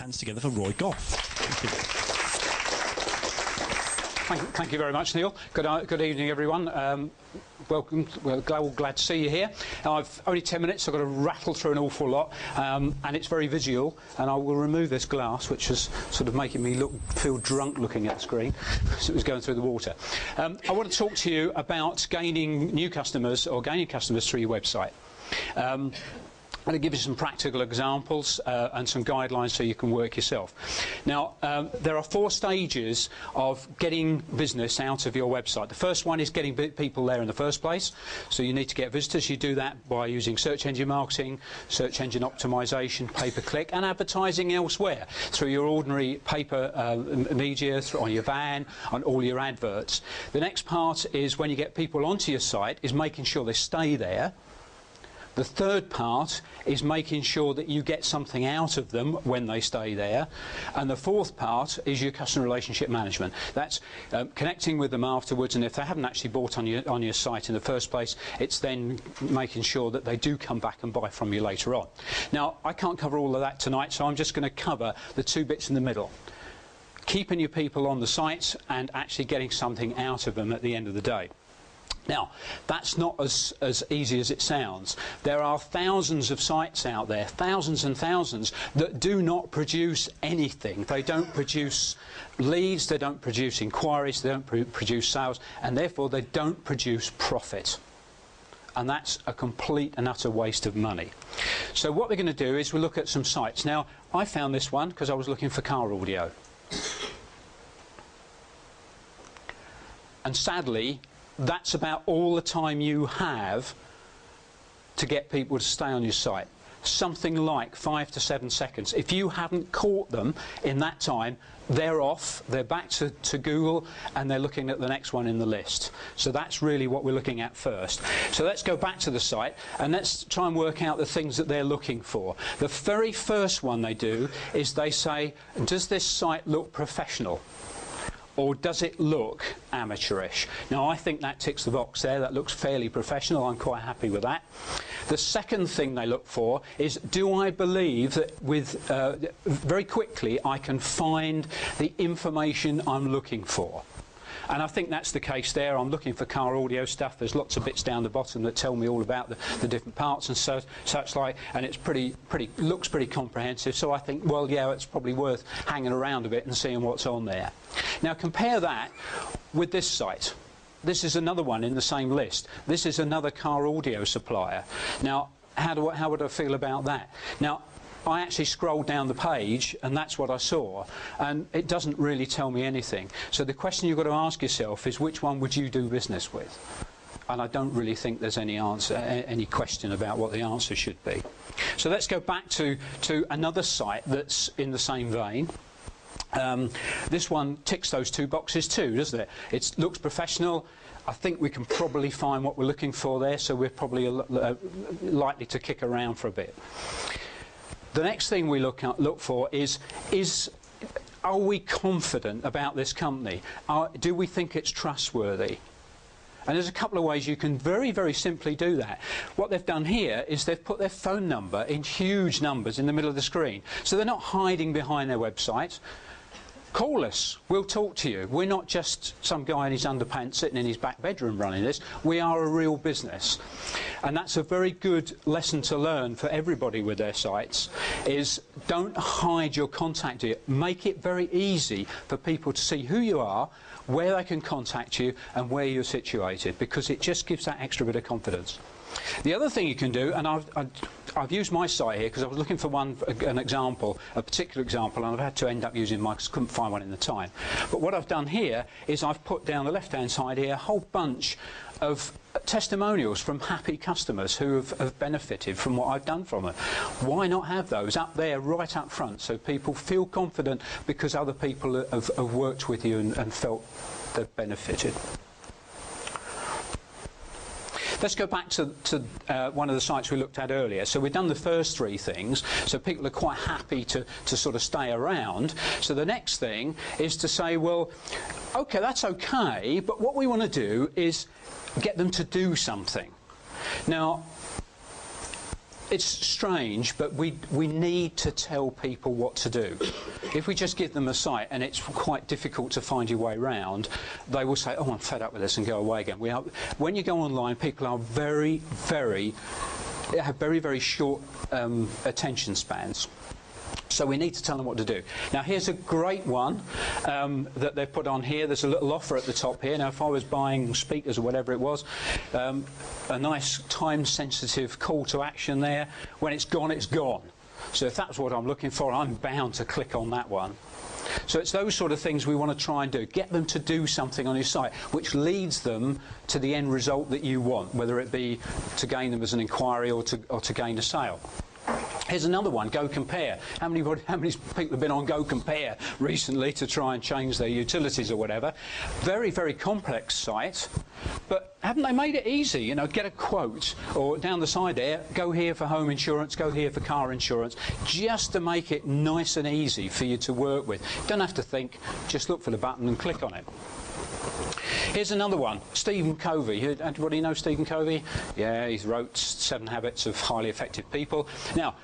hands together for Roy Goff. Thank you. Thank you very much, Neil. Good evening, everyone. Welcome. We're glad to see you here. I've only 10 minutes. I've got to rattle through an awful lot, and it's very visual. And I will remove this glass, which is sort of making me feel drunk looking at the screen, as it was going through the water. I want to talk to you about gaining new customers or gaining customers through your website. I'm going to give you some practical examples and some guidelines so you can work yourself. Now, there are 4 stages of getting business out of your website. The first one is getting people there in the first place. So you need to get visitors. You do that by using search engine marketing, search engine optimization, pay-per-click, and advertising elsewhere through your ordinary paper media, on your van, on all your adverts. The next part is when you get people onto your site is making sure they stay there. The third part is making sure that you get something out of them when they stay there. And the fourth part is your customer relationship management. That's connecting with them afterwards, and if they haven't actually bought on your site in the first place, it's then making sure that they do come back and buy from you later on. Now, I can't cover all of that tonight, so I'm just going to cover the 2 bits in the middle. Keeping your people on the site and actually getting something out of them at the end of the day. Now, that's not as easy as it sounds. There are thousands of sites out there, thousands and thousands, that do not produce anything. They don't produce leads, they don't produce inquiries, they don't produce sales, and therefore they don't produce profit. And that's a complete and utter waste of money. So what we're going to do is we'll look at some sites. Now, I found this one because I was looking for car audio. And sadly, that's about all the time you have to get people to stay on your site. Something like 5 to 7 seconds. If you haven't caught them in that time, they're off, they're back to Google, and they're looking at the next one in the list. So that's really what we're looking at first. So let's go back to the site and let's try and work out the things that they're looking for. The very first one they do is they say, does this site look professional? Or does it look amateurish? Now, I think that ticks the box there. That looks fairly professional. I'm quite happy with that. The second thing they look for is, do I believe that very quickly I can find the information I'm looking for? And I think that's the case there. I'm looking for car audio stuff. There's lots of bits down the bottom that tell me all about the different parts and such like, and it's looks pretty comprehensive. So I think, well, yeah, it's probably worth hanging around a bit and seeing what's on there. Now compare that with this site. This is another one in the same list. This is another car audio supplier. Now, how would I feel about that? Now, I actually scrolled down the page and that's what I saw, and it doesn't really tell me anything. So the question you've got to ask yourself is, which one would you do business with? And I don't really think there's any question about what the answer should be. So let's go back to another site that's in the same vein. This one ticks those 2 boxes too, doesn't it? It looks professional. I think we can probably find what we're looking for there, so we're probably likely to kick around for a bit. The next thing we look for is are we confident about this company? Do we think it's trustworthy? And there's a couple of ways you can very, very simply do that. What they've done here is they've put their phone number in huge numbers in the middle of the screen. So they're not hiding behind their website. Call us, we'll talk to you. We're not just some guy in his underpants sitting in his back bedroom running this. We are a real business. And that's a very good lesson to learn for everybody with their sites, is don't hide your contact here. Make it very easy for people to see who you are, where they can contact you, and where you're situated, because it just gives that extra bit of confidence. The other thing you can do, and I've used my site here because I was looking for an example, a particular example, and I've had to end up using mine because I couldn't find one in the time. But what I've done here is I've put down the left-hand side here a whole bunch of testimonials from happy customers who have benefited from what I've done from them. Why not have those up there right up front so people feel confident because other people have worked with you and felt they've benefited? Let's go back to one of the sites we looked at earlier. So we've done the first 3 things, so people are quite happy to sort of stay around. So the next thing is to say, well, okay, that's okay, but what we want to do is get them to do something. Now, it's strange, but we need to tell people what to do. If we just give them a site and it's quite difficult to find your way around, they will say, oh, I'm fed up with this, and go away again. When you go online, people are have very short attention spans. So we need to tell them what to do. Now here's a great one that they've put on here. There's a little offer at the top here. Now if I was buying speakers or whatever it was, a nice time-sensitive call to action there. When it's gone, it's gone. So if that's what I'm looking for, I'm bound to click on that one. So it's those sort of things we want to try and do. Get them to do something on your site which leads them to the end result that you want, whether it be to gain them as an inquiry or to gain a sale. Here's another one, Go Compare. How many people have been on Go Compare recently to try and change their utilities or whatever? Very complex site, but haven't they made it easy? You know, get a quote, or down the side there, go here for home insurance, go here for car insurance, just to make it nice and easy for you to work with. You don't have to think, just look for the button and click on it. Here's another one, Stephen Covey. Anybody know Stephen Covey? Yeah, he's wrote 7 Habits of Highly Effective People. Now,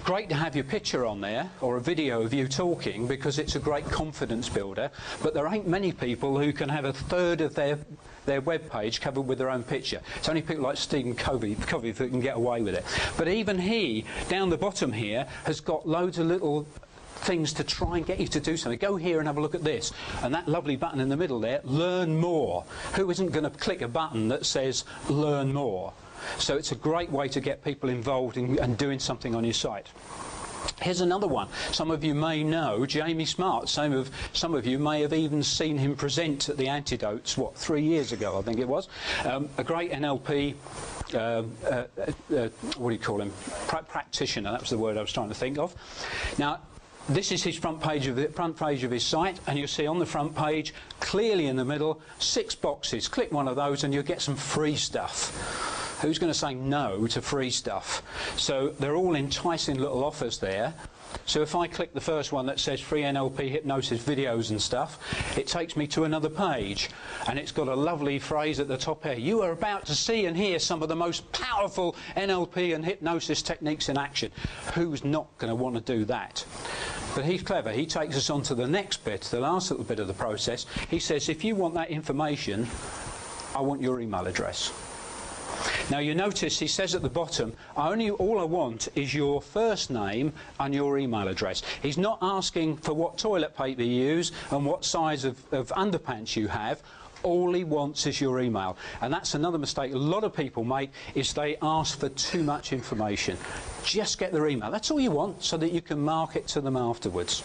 great to have your picture on there, or a video of you talking, because it's a great confidence builder, but there ain't many people who can have a third of their web page covered with their own picture. It's only people like Stephen Covey who can get away with it. But even he, down the bottom here, has got loads of little things to try and get you to do something. Go here and have a look at this. And that lovely button in the middle there, Learn More. Who isn't going to click a button that says Learn More? So it's a great way to get people involved in doing something on your site. Here's another one. Some of you may know Jamie Smart. Some of you may have even seen him present at the Antidotes, 3 years ago, I think it was. A great NLP, what do you call him? Practitioner, that was the word I was trying to think of. Now, this is his front page of his site, and you'll see on the front page, clearly in the middle, 6 boxes. Click one of those and you'll get some free stuff. Who's going to say no to free stuff? So they're all enticing little offers there. So if I click the first one that says free NLP hypnosis videos and stuff, it takes me to another page, and it's got a lovely phrase at the top here. You are about to see and hear some of the most powerful NLP and hypnosis techniques in action. Who's not going to want to do that? But he's clever. He takes us on to the next bit, the last little bit of the process. He says, if you want that information, I want your email address. Now you notice he says at the bottom, all I want is your first name and your email address. He's not asking for what toilet paper you use and what size of underpants you have. All he wants is your email. And that's another mistake a lot of people make, is they ask for too much information. Just get their email. That's all you want, so that you can market to them afterwards.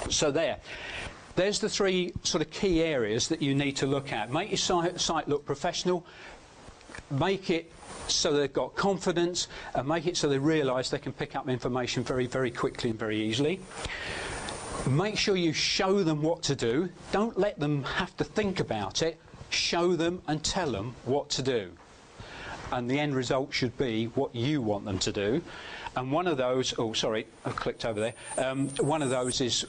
So there's the 3 sort of key areas that you need to look at. Make your site look professional, make it so they've got confidence, and make it so they realise they can pick up information very quickly and very easily. Make sure you show them what to do. Don't let them have to think about it. Show them and tell them what to do. And the end result should be what you want them to do. And one of those, oh sorry, I clicked over there. One of those is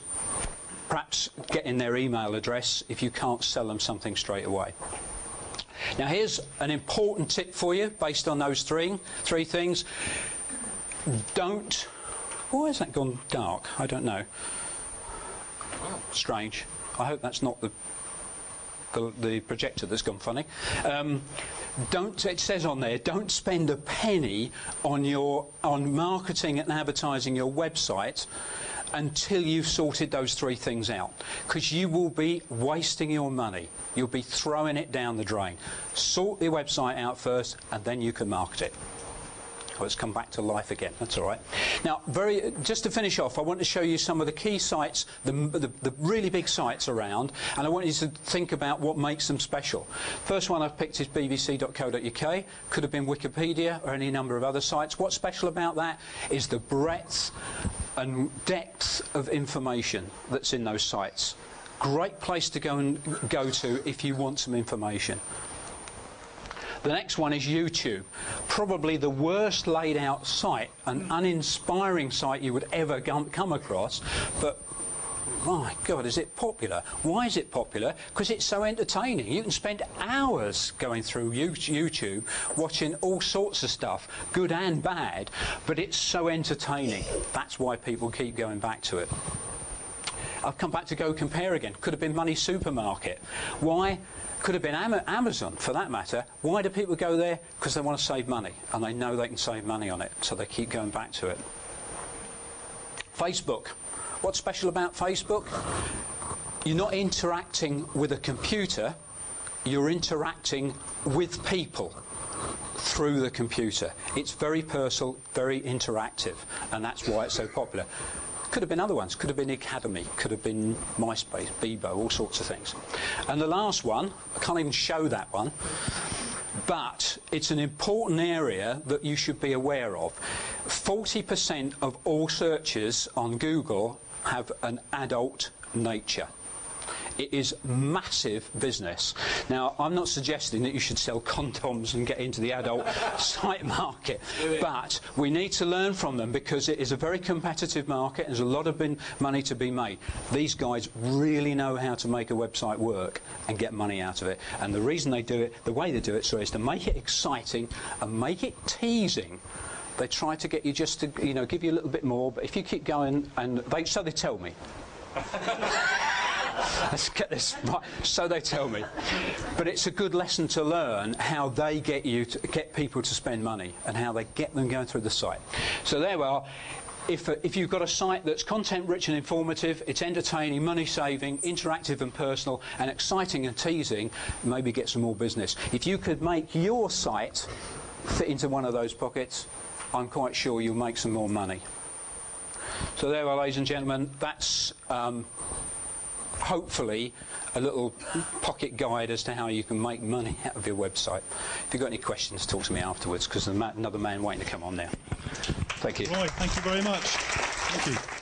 perhaps getting their email address if you can't sell them something straight away. Now here's an important tip for you based on those three things. Why has that gone dark? I don't know. Strange. I hope that's not the projector that's gone funny. It says on there, don't spend a penny on marketing and advertising your website until you've sorted those 3 things out, because you will be wasting your money. You'll be throwing it down the drain. Sort the website out first, and then you can market it. Well, it's come back to life again. That's all right. Now, just to finish off, I want to show you some of the key sites, the really big sites around, and I want you to think about what makes them special. First one I've picked is bbc.co.uk. Could have been Wikipedia or any number of other sites. What's special about that is the breadth and depth of information that's in those sites. Great place to go to if you want some information. The next one is YouTube. Probably the worst laid out site, an uninspiring site you would ever come across, but my God, is it popular? Why is it popular? Because it's so entertaining. You can spend hours going through YouTube watching all sorts of stuff, good and bad, but it's so entertaining. That's why people keep going back to it. I've come back to Go Compare again. Could have been Money Supermarket. Why? Could have been Amazon, for that matter. Why do people go there? Because they want to save money, and they know they can save money on it, so they keep going back to it. Facebook. What's special about Facebook? You're not interacting with a computer, you're interacting with people through the computer. It's very personal, very interactive, and that's why it's so popular. Could have been other ones, could have been Academy, could have been MySpace, Bebo, all sorts of things. And the last one, I can't even show that one, but it's an important area that you should be aware of. 40% of all searches on Google have an adult nature. It is massive business. Now, I'm not suggesting that you should sell condoms and get into the adult site market, but we need to learn from them because it is a very competitive market. There's a lot of money to be made. These guys really know how to make a website work and get money out of it. And the reason they do it, the way they do it, is to make it exciting and make it teasing. They try to get you just to, you know, give you a little bit more, but if you keep going, and so they tell me. Let's get this right. So they tell me. But it's a good lesson to learn how they get people to spend money and how they get them going through the site. So there we are. If you've got a site that's content rich and informative, it's entertaining, money saving, interactive and personal, and exciting and teasing, maybe get some more business. If you could make your site fit into one of those pockets, I'm quite sure you'll make some more money. So there we are, ladies and gentlemen. That's hopefully a little pocket guide as to how you can make money out of your website. If you've got any questions, talk to me afterwards, because there's another man waiting to come on now. Thank you. Right, thank you very much. Thank you.